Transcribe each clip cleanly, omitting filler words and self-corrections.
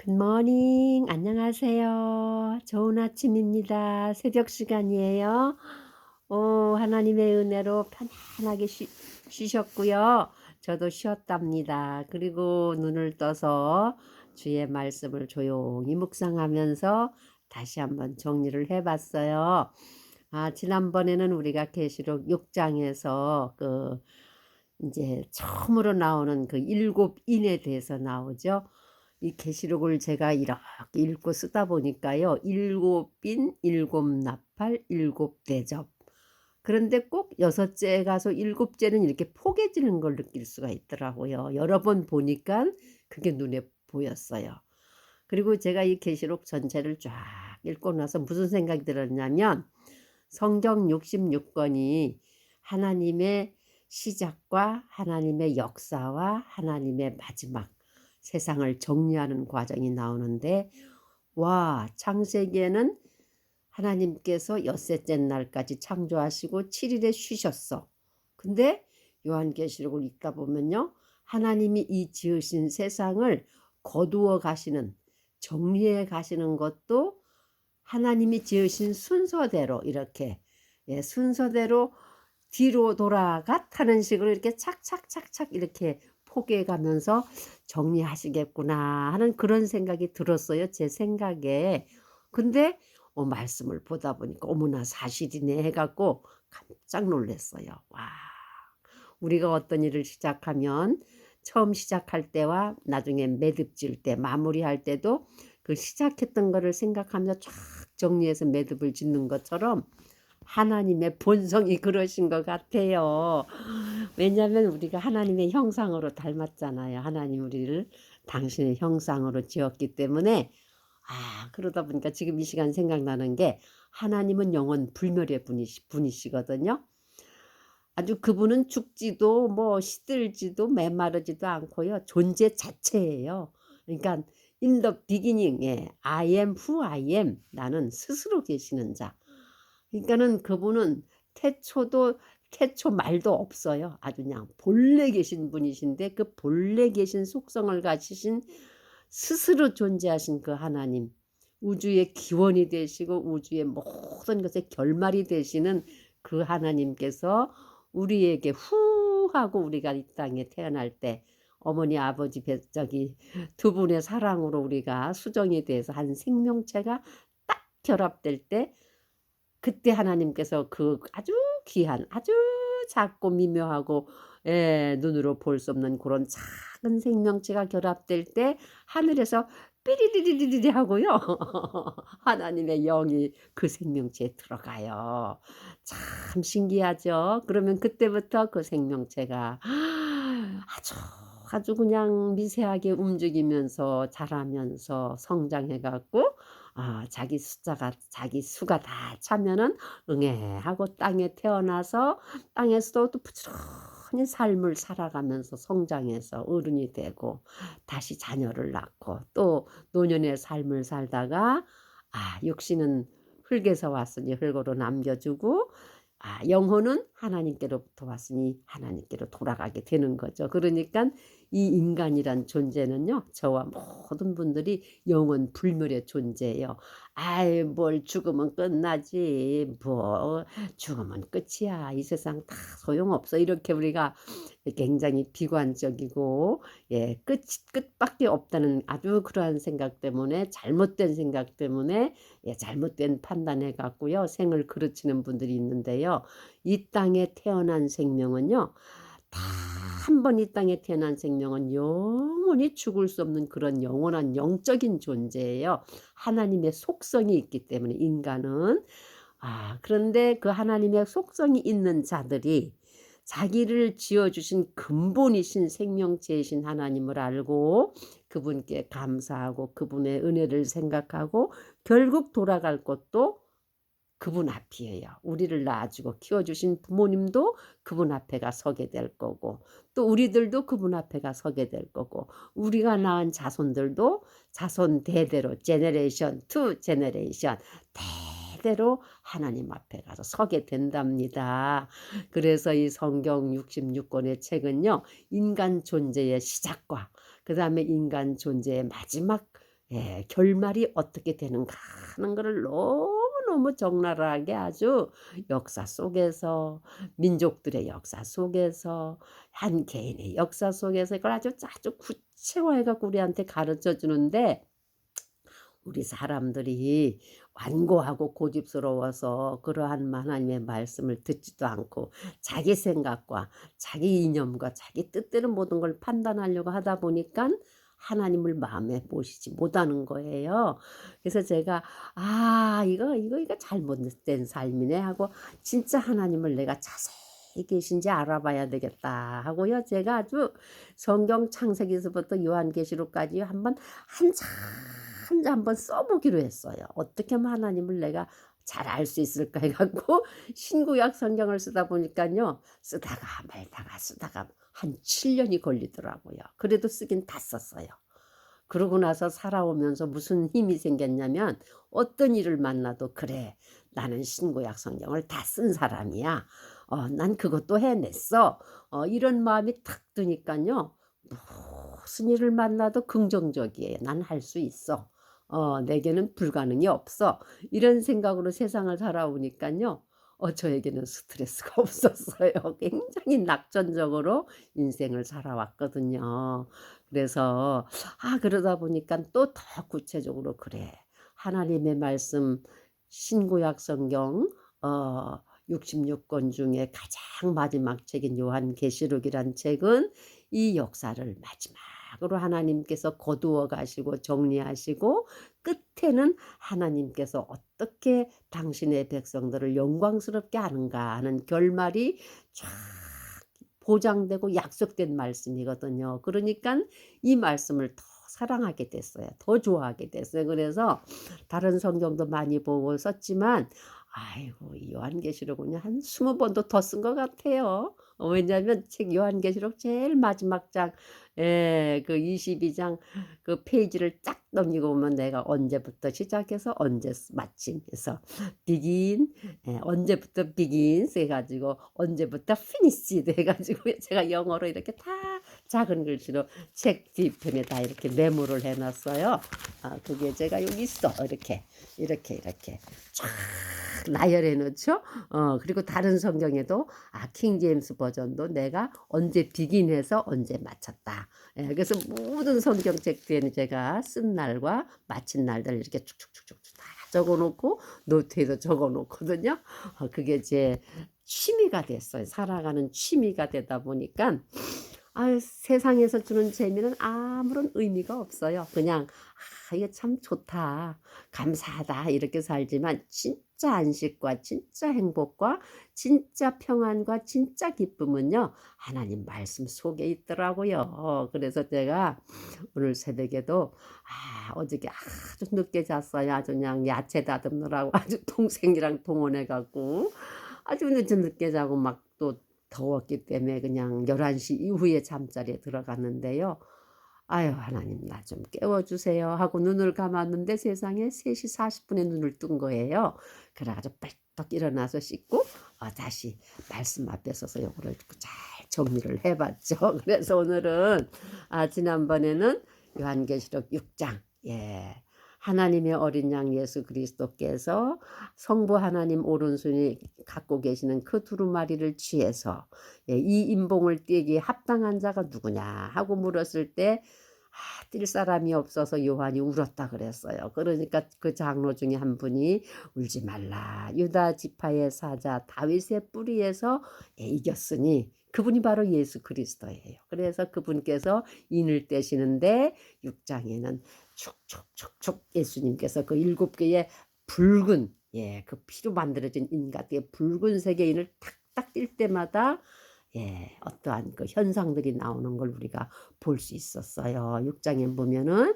굿모닝. 안녕하세요. 좋은 아침입니다. 새벽 시간이에요. 하나님의 은혜로 편안하게 쉬셨고요. 저도 쉬었답니다. 그리고 눈을 떠서 주의 말씀을 조용히 묵상하면서 다시 한번 정리를 해봤어요. 지난번에는 우리가 계시록 6장에서 이제 처음으로 나오는 그 일곱 인에 대해서 나오죠. 이 계시록을 제가 이렇게 읽고 쓰다 보니까요. 일곱 인, 일곱 나팔, 일곱 대접. 그런데 꼭 여섯째에 가서 일곱째는 이렇게 포개지는 걸 느낄 수가 있더라고요. 여러 번 보니까 그게 눈에 보였어요. 그리고 제가 이 계시록 전체를 쫙 읽고 나서 무슨 생각이 들었냐면 성경 66권이 하나님의 시작과 하나님의 역사와 하나님의 마지막 세상을 정리하는 과정이 나오는데, 와, 창세기에는 하나님께서 엿새째 날까지 창조하시고 7일에 쉬셨어. 근데 요한계시록을 읽다 보면요, 하나님이 이 지으신 세상을 거두어 가시는, 정리해 가시는 것도 하나님이 지으신 순서대로 이렇게, 순서대로 뒤로 돌아가 타는 식으로 이렇게 착착착착 이렇게 포개해 가면서 정리하시겠구나 하는 그런 생각이 들었어요, 제 생각에. 근데 말씀을 보다 보니까 어머나 사실이네 해갖고 깜짝 놀랐어요. 와, 우리가 어떤 일을 시작하면 처음 시작할 때와 나중에 매듭질 때, 마무리할 때도 그 시작했던 거를 생각하면서 쫙 정리해서 매듭을 짓는 것처럼 하나님의 본성이 그러신 것 같아요. 왜냐하면 우리가 하나님의 형상으로 닮았잖아요. 하나님 우리를 당신의 형상으로 지었기 때문에, 그러다 보니까 지금 이 시간 생각나는 게, 하나님은 영원 불멸의 분이시거든요. 아주 그분은 죽지도 뭐 시들지도 메마르지도 않고요. 존재 자체예요. 그러니까 in the beginning에 I am who I am, 나는 스스로 계시는 자. 그러니까는 그분은 태초 말도 없어요. 아주 그냥 본래 계신 분이신데, 그 본래 계신 속성을 가지신 스스로 존재하신 그 하나님, 우주의 기원이 되시고 우주의 모든 것의 결말이 되시는 그 하나님께서 우리에게 후 하고 우리가 이 땅에 태어날 때 어머니 아버지 저기 두 분의 사랑으로 우리가 수정이 돼서 한 생명체가 딱 결합될 때, 그때 하나님께서 그 아주 귀한, 아주 작고 미묘하고, 눈으로 볼 수 없는 그런 작은 생명체가 결합될 때 하늘에서 삐리리리리리 하고요. 하나님의 영이 그 생명체에 들어가요. 참 신기하죠. 그러면 그때부터 그 생명체가 아주 아주 그냥 미세하게 움직이면서 자라면서 성장해 갖고, 자기 수가 다 차면은 응애하고 땅에 태어나서 땅에서도 또 부지런히 삶을 살아가면서 성장해서 어른이 되고 다시 자녀를 낳고 또 노년의 삶을 살다가, 육신은 흙에서 왔으니 흙으로 남겨주고, 영혼은 하나님께로부터 왔으니 하나님께로 돌아가게 되는 거죠. 그러니까 이 인간이란 존재는요, 저와 모든 분들이 영원 불멸의 존재예요. 아이, 뭘 죽으면 끝나지. 뭐 죽으면 끝이야. 이 세상 다 소용없어. 이렇게 우리가 굉장히 비관적이고, 끝밖에 없다는 아주 그러한 생각 때문에, 잘못된 생각 때문에, 잘못된 판단해 갖고요, 생을 그르치는 분들이 있는데요. 이 땅에 태어난 생명은요, 다 한 번 이 땅에 태어난 생명은 영원히 죽을 수 없는 그런 영원한 영적인 존재예요. 하나님의 속성이 있기 때문에 인간은. 그런데 그 하나님의 속성이 있는 자들이 자기를 지어주신 근본이신 생명체이신 하나님을 알고 그분께 감사하고 그분의 은혜를 생각하고 결국 돌아갈 것도 그분 앞이에요. 우리를 낳아주고 키워주신 부모님도 그분 앞에가 서게 될 거고, 또 우리들도 그분 앞에가 서게 될 거고, 우리가 낳은 자손들도 자손 대대로 제너레이션 투 제너레이션 대대로 하나님 앞에 가서 서게 된답니다. 그래서 이 성경 66권의 책은요, 인간 존재의 시작과 그 다음에 인간 존재의 마지막 결말이 어떻게 되는가 하는 거를 너무너무 적나라하게 아주 역사 속에서, 민족들의 역사 속에서, 한 개인의 역사 속에서 이걸 아주 구체화해 갖고 우리한테 가르쳐 주는데, 우리 사람들이 완고하고 고집스러워서 그러한 하나님의 말씀을 듣지도 않고 자기 생각과 자기 이념과 자기 뜻대로 모든 걸 판단하려고 하다 보니까 하나님을 마음에 모시지 못하는 거예요. 그래서 제가 '아 이거 잘못된 삶이네.' 하고 '진짜 하나님을 내가 자세히 계신지 알아봐야 되겠다.' 하고요. 제가 아주 성경 창세기서부터 요한계시록까지 한번 한참 한번 써 보기로 했어요. '어떻게 하면 하나님을 내가 잘 알 수 있을까.' 해 갖고 신구약 성경을 쓰다 보니깐요. 쓰다가 말다가 쓰다가 한 7 년이 걸리더라고요. 그래도 쓰긴 다 썼어요. 그러고 나서 살아오면서 무슨 힘이 생겼냐면, 어떤 일을 만나도 '그래 나는 신구약 성경을 다 쓴 사람이야. 난 그것도 해냈어.' 이런 마음이 탁 드니깐요. 무슨 일을 만나도 긍정적이에요. '난 할 수 있어. 내게는 불가능이 없어.' 이런 생각으로 세상을 살아오니깐요. 저에게는 스트레스가 없었어요. 굉장히 낙천적으로 인생을 살아왔거든요. 그래서 그러다 보니깐 또 더 구체적으로 '그래 하나님의 말씀 신구약 성경 66권 중에 가장 마지막 책인 요한계시록이란 책은 이 역사를 마지막으로 하나님께서 거두어 가시고 정리하시고 끝에는 하나님께서 어떻게 당신의 백성들을 영광스럽게 하는가 하는 결말이 쫙 보장되고 약속된 말씀이거든요. 그러니깐 이 말씀을 더 사랑하게 됐어요. 더 좋아하게 됐어요. 그래서 다른 성경도 많이 보고 썼지만, 아이고 이 요한계시록은요 한 20 번도 더 쓴 것 같아요. 왜냐하면 책 요한계시록 제일 마지막 장, 그 22장 그 페이지를 쫙 넘기고 보면 내가 언제부터 시작해서 언제 마침 해서 begin, 언제부터 begins 해 가지고 언제부터 finished 해 가지고 제가 영어로 이렇게 다 작은 글씨로 책 뒤편에 다 이렇게 메모를 해 놨어요. 그게 제가 여기 있어. 이렇게 쫙 나열해 놓죠. 그리고 다른 성경에도 킹 제임스 버전도 내가 언제 비긴해서 언제 마쳤다. 그래서 모든 성경책 뒤에는 제가 쓴 날과 마친 날들 이렇게 축축축축 다 적어 놓고 노트에도 적어 놓거든요. 그게 제 취미가 됐어요. 살아가는 취미가 되다 보니까 세상에서 주는 재미는 아무런 의미가 없어요. 그냥 '이게 참 좋다. 감사하다.' 이렇게 살지만 진짜 안식과 진짜 행복과 진짜 평안과 진짜 기쁨은요 하나님 말씀 속에 있더라고요. 그래서 제가 오늘 새벽에도 어저께 아주 늦게 잤어요. 아주 그냥 야채 다듬느라고 아주 동생이랑 동원해 갖고 아주 늦게 자고 막 또 더웠기 때문에 그냥 11시 이후에 잠자리에 들어갔는데요. '아유 하나님 나 좀 깨워 주세요.' 하고 눈을 감았는데 세상에 3시 40 분에 눈을 뜬 거예요. 그래 가지고 벌떡 일어나서 씻고 다시 말씀 앞에 서서 요거를 잘 정리를 해 봤죠. 그래서 오늘은 지난번에는 요한계시록 6 장, 하나님의 어린 양 예수 그리스도께서 성부 하나님 오른손이 갖고 계시는 그 두루마리를 취해서 "이 인봉을 떼기에 합당한 자가 누구냐?" 하고 물었을 때 뛸 사람이 없어서 요한이 울었다 그랬어요. 그러니까 그 장로 중에 한 분이 "울지 말라. 유다 지파의 사자 다윗의 뿌리에서 이겼으니." 그분이 바로 예수 그리스도예요. 그래서 그분께서 인을 떼시는데 6 장에는 축축축축 예수님께서 그 7 개의 붉은, 그 피로 만들어진 인 같은 붉은색의 인을 탁탁 띌 때마다 어떠한 그 현상들이 나오는 걸 우리가 볼 수 있었어요. 6 장에 보면은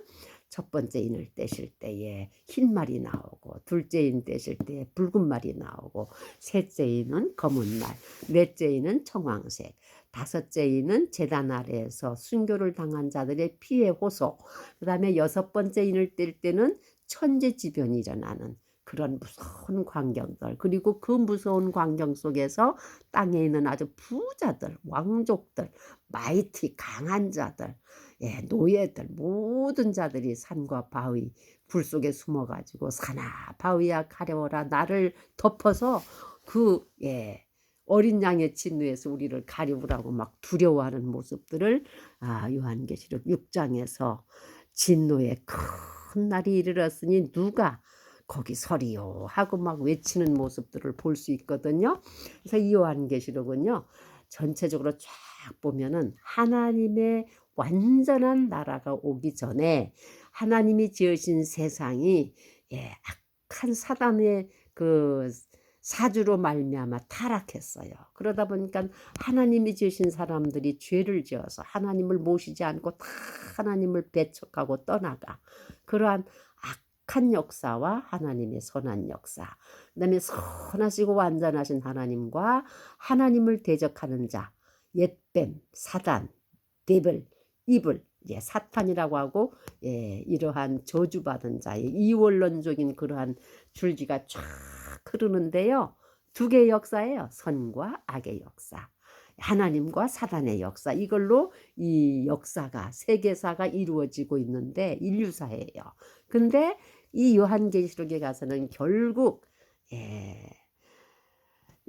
첫 번째 인을 떼실 때에 흰 말이 나오고, 둘째 인 떼실 때에 붉은 말이 나오고, 셋째 인은 검은 말, 넷째 인은 청황색, 다섯째 인은 제단 아래에서 순교를 당한 자들의 피의 호소, 그다음에 여섯 번째 인을 뗄 때는 천재지변이 일어나는 그런 무서운 광경들, 그리고 그 무서운 광경 속에서 땅에 있는 아주 부자들, 왕족들, 마이티 강한 자들, 예, 노예들 모든 자들이 산과 바위 불 속에 숨어가지고 사나 바위야 가려워라 나를 덮어서 그 예, 어린 양의 진노에서 우리를 가리우라고 막 두려워하는 모습들을 요한계시록 6장에서 진노의 큰 날이 이르렀으니 누가 거기 서리요 하고 막 외치는 모습들을 볼 수 있거든요. 그래서 이 요한계시록은요 전체적으로 쫙 보면은 하나님의 완전한 나라가 오기 전에 하나님이 지으신 세상이 악한 사단의 그 사주로 말미암아 타락했어요. 그러다 보니까 하나님이 지으신 사람들이 죄를 지어서 하나님을 모시지 않고 다 하나님을 배척하고 떠나가. 그러한 악한 역사와 하나님의 선한 역사, 그다음에 선하시고 완전하신 하나님과 하나님을 대적하는 자, 옛뱀, 사단, 데빌, 이블, 사탄이라고 하고 이러한 저주받은 자의 이원론적인 그러한 줄기가 쫙 흐르는데요. 두 개의 역사예요. 선과 악의 역사, 하나님과 사단의 역사. 이걸로 이 역사가 세계사가 이루어지고 있는데 인류사예요. 근데 이 요한계시록에 가서는 결국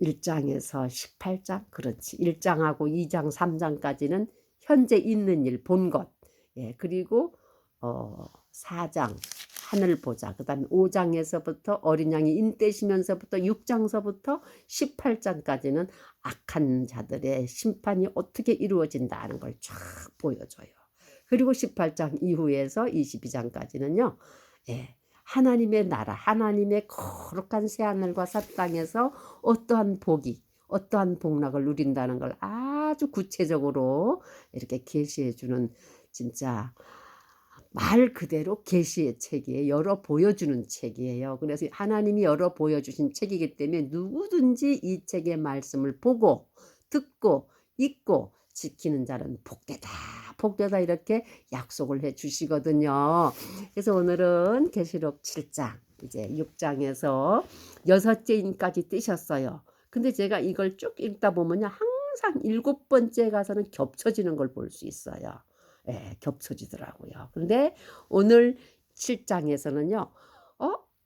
1장에서 18장 그렇지 1장하고 2장 3장까지는 현재 있는 일 본 것, 그리고 4장 하늘 보자, 그 다음에 5장에서부터 어린 양이 인대시면서부터 6장서부터 18장까지는 악한 자들의 심판이 어떻게 이루어진다는 걸 쫙 보여줘요. 그리고 18장 이후에서 22장까지는요 하나님의 나라, 하나님의 거룩한 새하늘과 새 땅에서 어떠한 복이, 어떠한 복락을 누린다는 걸 아주 구체적으로 이렇게 계시해 주는 진짜 말 그대로 계시의 책이에요. 열어 보여주는 책이에요. 그래서 하나님이 열어 보여주신 책이기 때문에 누구든지 이 책의 말씀을 보고 듣고 읽고 지키는 자는 복되다, 복되다 이렇게 약속을 해 주시거든요. 그래서 오늘은 계시록 7장 이제 6장에서 6째 인까지 뜨셨어요. 근데 제가 이걸 쭉 읽다 보면요 항상 7번째 가서는 겹쳐지는 걸 볼 수 있어요. 겹쳐지더라고요. 근데 오늘 7장에서는요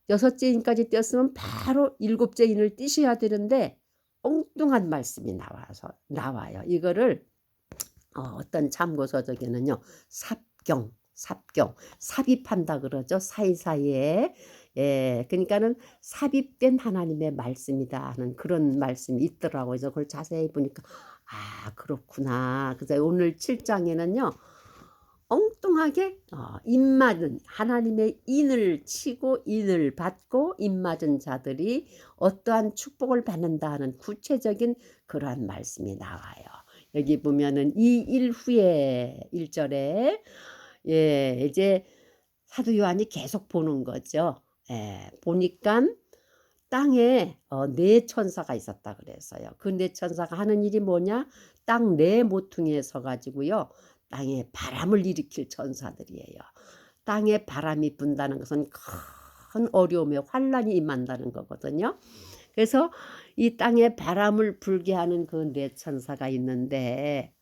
6째 인까지 띄었으면 바로 7째 인을 띄셔야 되는데 엉뚱한 말씀이 나와요. 이거를 어떤 참고서적에는요 삽경, 삽입한다 그러죠. 사이사이에. 그러니까는 삽입된 하나님의 말씀이다 하는 그런 말씀이 있더라고요. 그래서 그걸 자세히 보니까 그렇구나. 그래서 오늘 7장에는요 엉뚱하게 입맞은 하나님의 인을 치고 인을 받고 입맞은 자들이 어떠한 축복을 받는다 하는 구체적인 그러한 말씀이 나와요. 여기 보면은 이 일 후에 1절에 이제 사도 요한이 계속 보는 거죠. 보니까 땅에 네 천사가 있었다 그랬어요. 그 네 천사가 하는 일이 뭐냐? 땅 네 모퉁이에 서가지고요 땅에 바람을 일으킬 천사들이에요. 땅에 바람이 분다는 것은 큰 어려움에 환란이 임한다는 거거든요. 그래서 이 땅에 바람을 불게 하는 그 네 천사가 있는데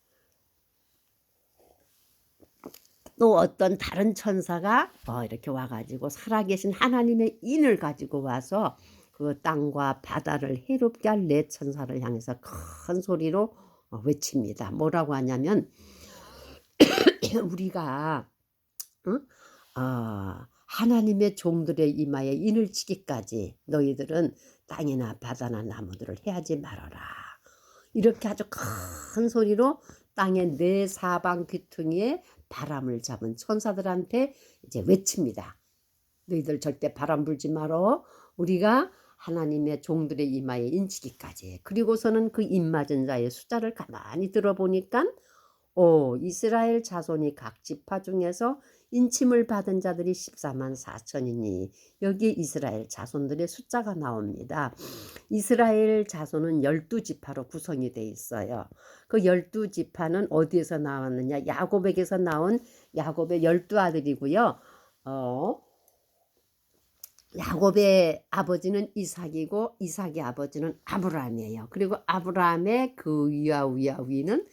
또 어떤 다른 천사가 이렇게 와가지고 살아계신 하나님의 인을 가지고 와서 그 땅과 바다를 해롭게 할 네 천사를 향해서 큰 소리로 외칩니다. 뭐라고 하냐면 우리가 하나님의 종들의 이마에 인을 치기까지 너희들은 땅이나 바다나 나무들을 해하지 말아라. 이렇게 아주 큰 소리로 땅의 네 사방 귀퉁이에 바람을 잡은 천사들한테 이제 외칩니다. 너희들 절대 바람 불지 말어. 우리가 하나님의 종들의 이마에 인치기까지. 그리고서는 그 입맞은 자의 숫자를 가만히 들어보니까 이스라엘 자손이 각 지파 중에서 인침을 받은 자들이 14만 4천이니 여기에 이스라엘 자손들의 숫자가 나옵니다. 이스라엘 자손은 12지파로 구성이 되어 있어요. 그 12지파는 어디에서 나왔느냐? 야곱에게서 나온 야곱의 12아들이고요. 야곱의 아버지는 이삭이고 이삭의 아버지는 아브라함이에요. 그리고 아브라함의 그 위와 위는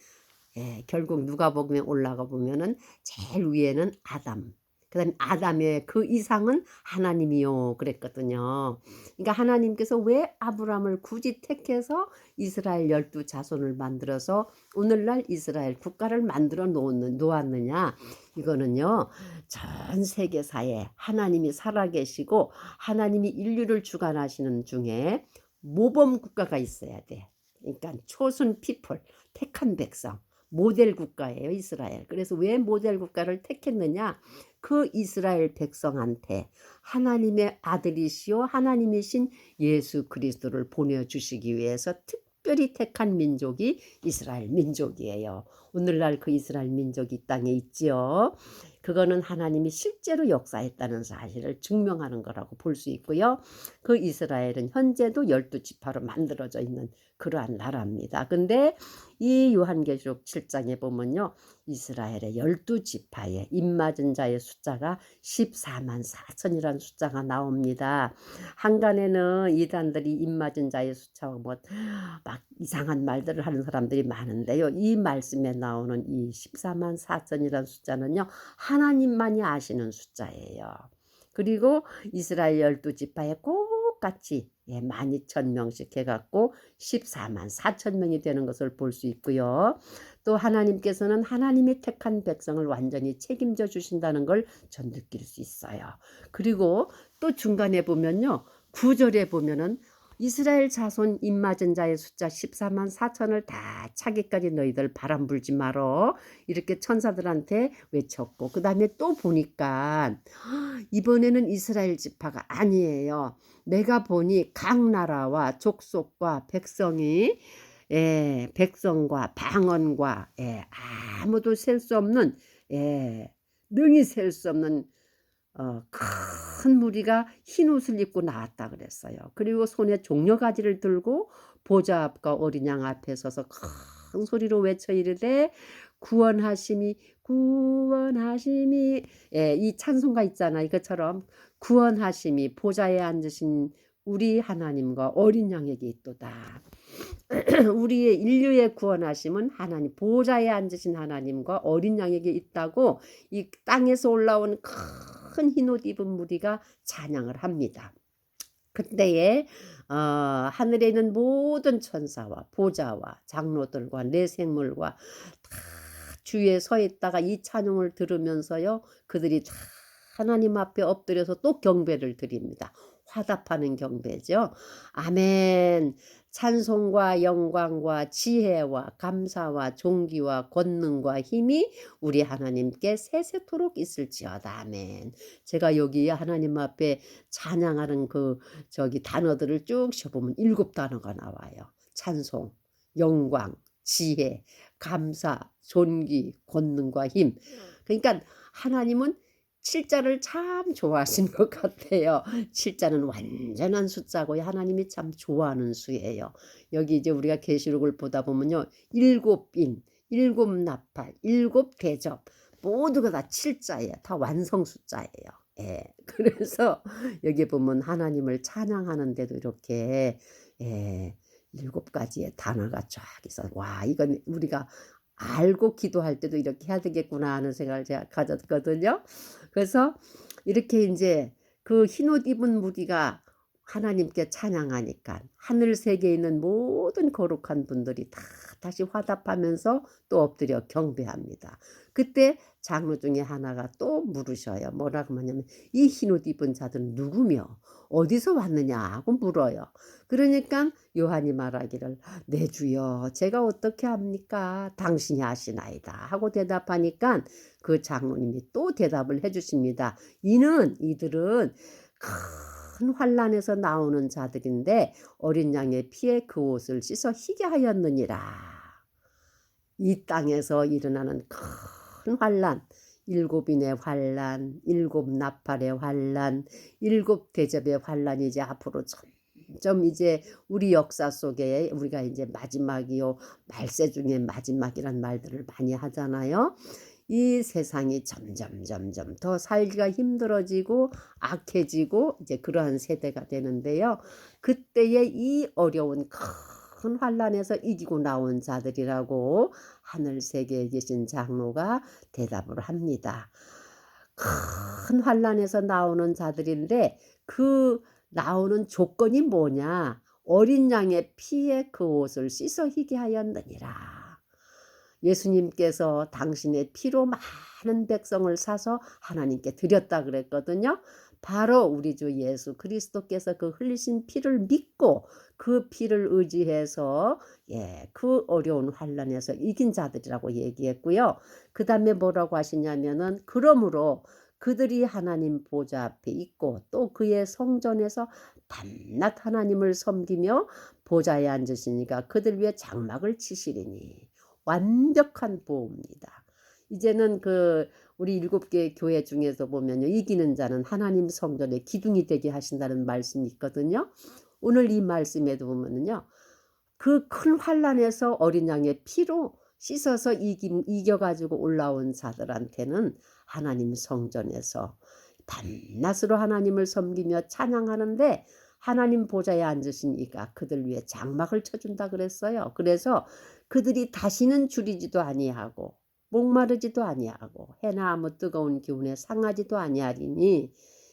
결국 누가복음에 올라가 보면은 제일 위에는 아담. 그다음에 아담의 그 이상은 하나님이요 그랬거든요. 그러니까 하나님께서 왜 아브라함을 굳이 택해서 이스라엘 12자손을 만들어서 오늘날 이스라엘 국가를 만들어 놓았느냐. 이거는요. 전 세계사에 하나님이 살아계시고 하나님이 인류를 주관하시는 중에 모범 국가가 있어야 돼. 그러니까 초선 피플, 택한 백성. 모델 국가예요, 이스라엘. 그래서 왜 모델 국가를 택했느냐? 그 이스라엘 백성한테 하나님의 아들이시요 하나님이신 예수 그리스도를 보내주시기 위해서 특별히 택한 민족이 이스라엘 민족이에요. 오늘날 그 이스라엘 민족이 이 땅에 있지요. 그거는 하나님이 실제로 역사했다는 사실을 증명하는 거라고 볼 수 있고요. 그 이스라엘은 현재도 12지파로 만들어져 있는 그러한 나라입니다. 근데 이 요한계시록 7장에 보면요. 이스라엘의 12지파에 입맞은 자의 숫자가 14만 4천이라는 숫자가 나옵니다. 한간에는 이단들이 입맞은 자의 숫자와 막 이상한 말들을 하는 사람들이 많은데요. 이 말씀에 나오는 이 14만 4천이라는 숫자는요. 하나님만이 아시는 숫자예요. 그리고 이스라엘 12지파에 똑같이 12,000명씩 해갖고 14만 4천 명이 되는 것을 볼 수 있고요. 또 하나님께서는 하나님이 택한 백성을 완전히 책임져 주신다는 걸 전 느낄 수 있어요. 그리고 또 중간에 보면요. 9절에 보면은 이스라엘 자손 입맞은 자의 숫자 14만 4천을 다 차기까지 너희들 바람 불지 말어 이렇게 천사들한테 외쳤고 그 다음에 또 보니까 이번에는 이스라엘 지파가 아니에요. 내가 보니 각 나라와 족속과 백성이 백성과 방언과 아무도 셀 수 없는 능히 셀 수 없는 큰 무리가 흰 옷을 입고 나왔다 그랬어요. 그리고 손에 종려가지를 들고 보좌 앞과 어린 양 앞에 서서 큰 소리로 외쳐 이르되 구원하심이 구원하심이 이 찬송가 있잖아요. 이것처럼 구원하심이 보좌에 앉으신 우리 하나님과 어린 양에게 있도다. 우리의 인류의 구원하심은 하나님 보좌에 앉으신 하나님과 어린 양에게 있다고 이 땅에서 올라온 큰 흰옷 입은 무리가 찬양을 합니다. 그때에 하늘에 있는 모든 천사와 보좌와 장로들과 내생물과 다 주위에 서 있다가 이 찬양을 들으면서요 그들이 다 하나님 앞에 엎드려서 또 경배를 드립니다. 화답하는 경배죠. 아멘. 찬송과 영광과 지혜와 감사와 존귀와 권능과 힘이 우리 하나님께 세세토록 있을지어다. 아멘. 제가 여기 하나님 앞에 찬양하는 그 단어들을 쭉 쉬어보면 7단어가 나와요. 찬송, 영광, 지혜, 감사, 존귀, 권능과 힘. 그러니까 하나님은 7자를 참 좋아하신 것 같아요. 7자는 완전한 숫자고 하나님이 참 좋아하는 수예요. 여기 이제 우리가 계시록을 보다 보면요. 7인, 7나팔, 7대접 모두가 다 7자예요. 다 완성 숫자예요. 그래서 여기 보면 하나님을 찬양하는데도 이렇게 7가지의 단어가 쫙 있어. 와, 이건 우리가 알고 기도할 때도 이렇게 해야 되겠구나 하는 생각을 제가 가졌거든요. 그래서 이렇게 이제 그 흰옷 입은 무리가 하나님께 찬양하니까 하늘 세계에 있는 모든 거룩한 분들이 다 다시 화답하면서 또 엎드려 경배합니다. 그때 장로 중에 하나가 또 물으셔요. 뭐라고 하냐면 이 흰옷 입은 자들은 누구며 어디서 왔느냐 하고 물어요. 그러니까 요한이 말하기를 내 주여 제가 어떻게 합니까? 당신이 아시나이다 하고 대답하니까 그 장로님이 또 대답을 해주십니다. 이들은 큰 환란에서 나오는 자들인데 어린 양의 피에 그 옷을 씻어 희게 하였느니라. 이 땅에서 일어나는 큰 환란, 7인의 환란, 7나팔의 환란, 7대접의 환란이 이제 앞으로 점점 이제 우리 역사 속에 우리가 이제 마지막이요 말세 중에 마지막이란 말들을 많이 하잖아요. 이 세상이 점점 더 살기가 힘들어지고 악해지고 이제 그러한 세대가 되는데요. 그때의 이 어려운 큰 큰 환난에서 이기고 나온 자들이라고 하늘 세계에 계신 장로가 대답을 합니다. 큰 환난에서 나오는 자들인데 그 나오는 조건이 뭐냐? 어린 양의 피에 그 옷을 씻어 희게 하였느니라. 예수님께서 당신의 피로 많은 백성을 사서 하나님께 드렸다 그랬거든요. 바로 우리 주 예수 그리스도께서 그 흘리신 피를 믿고 그 피를 의지해서 그 어려운 환난에서 이긴 자들이라고 얘기했고요. 그 다음에 뭐라고 하시냐면은 그러므로 그들이 하나님 보좌 앞에 있고 또 그의 성전에서 밤낮 하나님을 섬기며 보좌에 앉으시니까 그들 위에 장막을 치시리니 완벽한 보호입니다. 이제는 우리 7개 교회 중에서 보면요. 이기는 자는 하나님 성전의 기둥이 되게 하신다는 말씀이 있거든요. 오늘 이 말씀에도 보면은요. 그 큰 환난에서 어린 양의 피로 씻어서 이겨가지고 올라온 자들한테는 하나님 성전에서 밤낮으로 하나님을 섬기며 찬양하는데 하나님 보좌에 앉으신 이가 그들 위해 장막을 쳐준다 그랬어요. 그래서 그들이 다시는 줄이지도 아니하고 목마르지도 아니하고 해나 아무 뜨거운 기운에 상하지도 아니하리니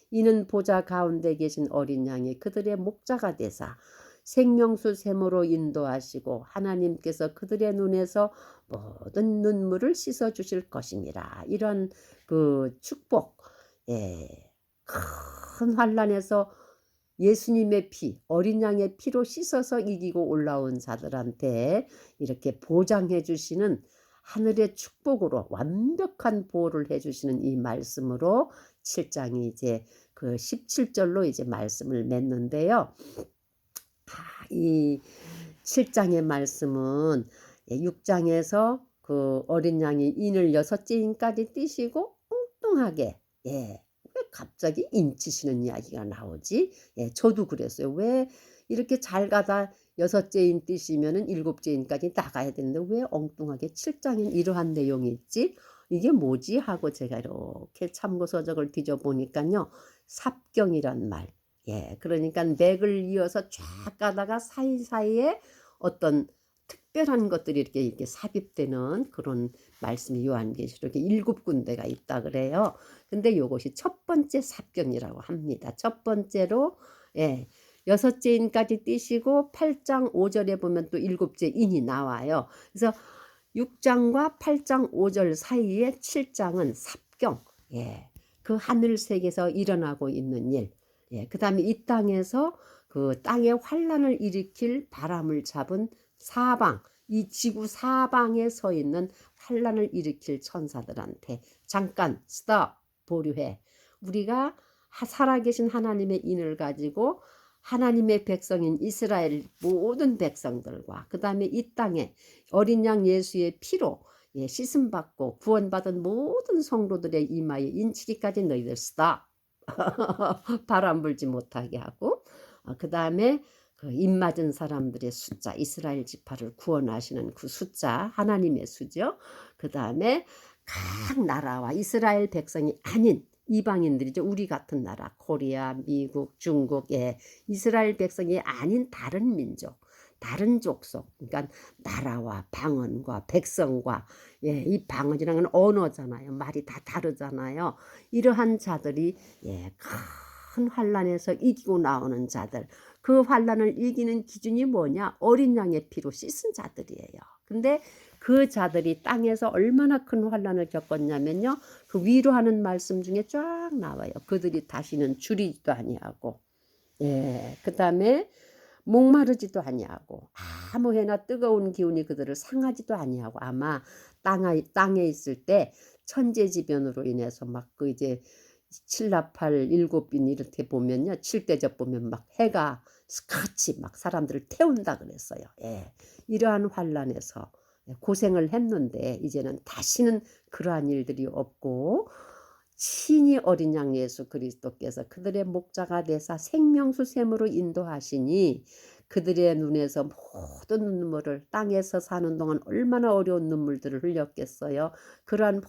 이는 보좌 가운데 계신 어린 양이 그들의 목자가 되사 생명수 샘으로 인도하시고 하나님께서 그들의 눈에서 모든 눈물을 씻어 주실 것입니다. 이런 축복, 큰 환난에서 예수님의 피, 어린 양의 피로 씻어서 이기고 올라온 자들한테 이렇게 보장해 주시는 하늘의 축복으로 완벽한 보호를 해 주시는 이 말씀으로 7장이 이제 17절로 이제 말씀을 맺는데요. 이 7장의 말씀은 6장에서 그 어린 양이 인을 6째 인까지 띠시고 엉뚱하게 왜 갑자기 인치시는 이야기가 나오지? 저도 그랬어요. 왜 이렇게 잘 가다 6째 인 띠시면은 7째 인까지 나가야 되는데 왜 엉뚱하게 7장엔 이러한 내용이 있지? 이게 뭐지? 하고 제가 이렇게 참고서적을 뒤져보니까요. 삽경이란 말. 그러니까 맥을 이어서 쫙 가다가 사이사이에 어떤 특별한 것들이 이렇게 삽입되는 그런 말씀이 요한계시록에 7군데가 있다 그래요. 근데 이것이 첫 번째 삽경이라고 합니다. 첫 번째로 6째 인까지 띄시고 8장 5절에 보면 또 7째 인이 나와요. 그래서 6장과 8장 5절 사이에 7장은 삽경, 그 하늘 세계에서 일어나고 있는 일, 그 다음에 이 땅에서 그 땅에 환란을 일으킬 바람을 잡은 사방, 이 지구 사방에 서 있는 환란을 일으킬 천사들한테 잠깐 스톱 보류해. 우리가 살아계신 하나님의 인을 가지고 하나님의 백성인 이스라엘 모든 백성들과 그 다음에 이 땅에 어린 양 예수의 피로 씻음받고 구원받은 모든 성도들의 이마에 인치기까지 너희들 스톱. 바람 불지 못하게 하고 그 다음에 입 맞은 사람들의 숫자 이스라엘 지파를 구원하시는 그 숫자 하나님의 수죠. 그 다음에 각 나라와 이스라엘 백성이 아닌 이방인들이죠. 우리 같은 나라 코리아 미국 중국에 이스라엘 백성이 아닌 다른 민족 다른 족속 그러니까 나라와 방언과 백성과 이 방언이라는 건 언어잖아요. 말이 다 다르잖아요. 이러한 자들이 큰 환란에서 이기고 나오는 자들 그 환란을 이기는 기준이 뭐냐? 어린 양의 피로 씻은 자들이에요. 근데 그 자들이 땅에서 얼마나 큰 환란을 겪었냐면요. 그 위로하는 말씀 중에 쫙 나와요. 그들이 다시는 줄이지도 아니하고 그 다음에 목마르지도 아니하고 아무 해나 뜨거운 기운이 그들을 상하지도 아니하고 아마 땅에 있을 때 천재지변으로 인해서 막 이제 칠라팔 일곱빈 이렇게 보면요. 칠대접 보면 막 해가 스카치 막 사람들을 태운다 그랬어요. 이러한 환란에서 고생을 했는데 이제는 다시는 그러한 일들이 없고 친히 어린 양 예수 그리스도께서 그들의 목자가 되사 생명수 샘으로 인도하시니 그들의 눈에서 모든 눈물을 땅에서 사는 동안 얼마나 어려운 눈물들을 흘렸겠어요. 그러한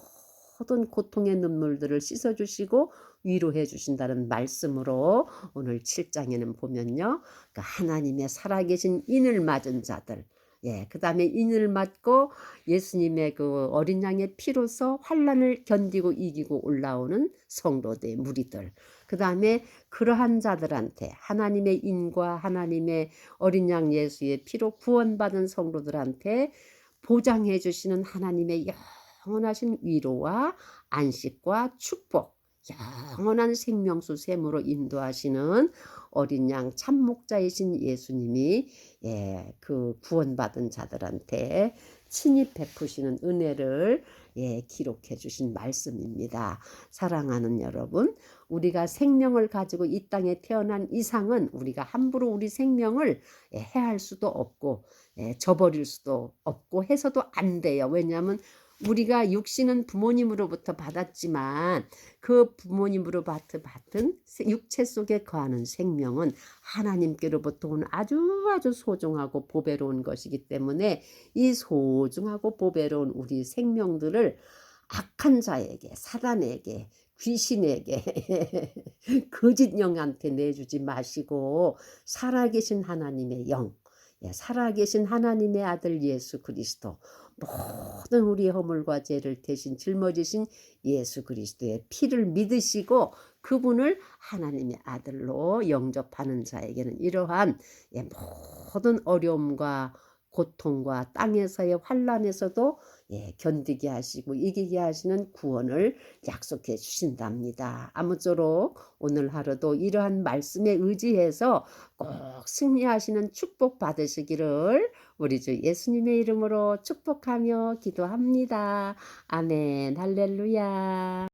모든 고통의 눈물들을 씻어주시고 위로해 주신다는 말씀으로 오늘 7장에는 보면요. 그 하나님의 살아계신 인을 맞은 자들, 예, 그 다음에 인을 맞고 예수님의 그 어린 양의 피로서 환난을 견디고 이기고 올라오는 성도들, 무리들, 그 다음에 그러한 자들한테 하나님의 인과 하나님의 어린 양 예수의 피로 구원받은 성도들한테 보장해 주시는 하나님의 영원하신 위로와 안식과 축복, 영원한 생명수 샘으로 인도하시는 어린 양 참목자이신 예수님이, 예, 그 구원받은 자들한테 친히 베푸시는 은혜를, 예, 기록해 주신 말씀입니다. 사랑하는 여러분, 우리가 생명을 가지고 이 땅에 태어난 이상은 우리가 함부로 우리 생명을, 예, 해할 수도 없고, 예, 저버릴 수도 없고 해서도 안 돼요. 왜냐하면 우리가 육신은 부모님으로부터 받았지만 그 부모님으로부터 받은 육체 속에 거하는 생명은 하나님께로부터 온 아주 소중하고 보배로운 것이기 때문에 이 소중하고 보배로운 우리 생명들을 악한 자에게, 사단에게, 귀신에게, 거짓 영한테 내주지 마시고 살아계신 하나님의 영, 살아계신 하나님의 아들 예수 그리스도, 모든 우리의 허물과 죄를 대신 짊어지신 예수 그리스도의 피를 믿으시고 그분을 하나님의 아들로 영접하는 자에게는 이러한, 예, 모든 어려움과 고통과 땅에서의 환난에서도, 예, 견디게 하시고 이기게 하시는 구원을 약속해 주신답니다. 아무쪼록 오늘 하루도 이러한 말씀에 의지해서 꼭 승리하시는 축복 받으시기를 우리 주 예수님의 이름으로 축복하며 기도합니다. 아멘. 할렐루야.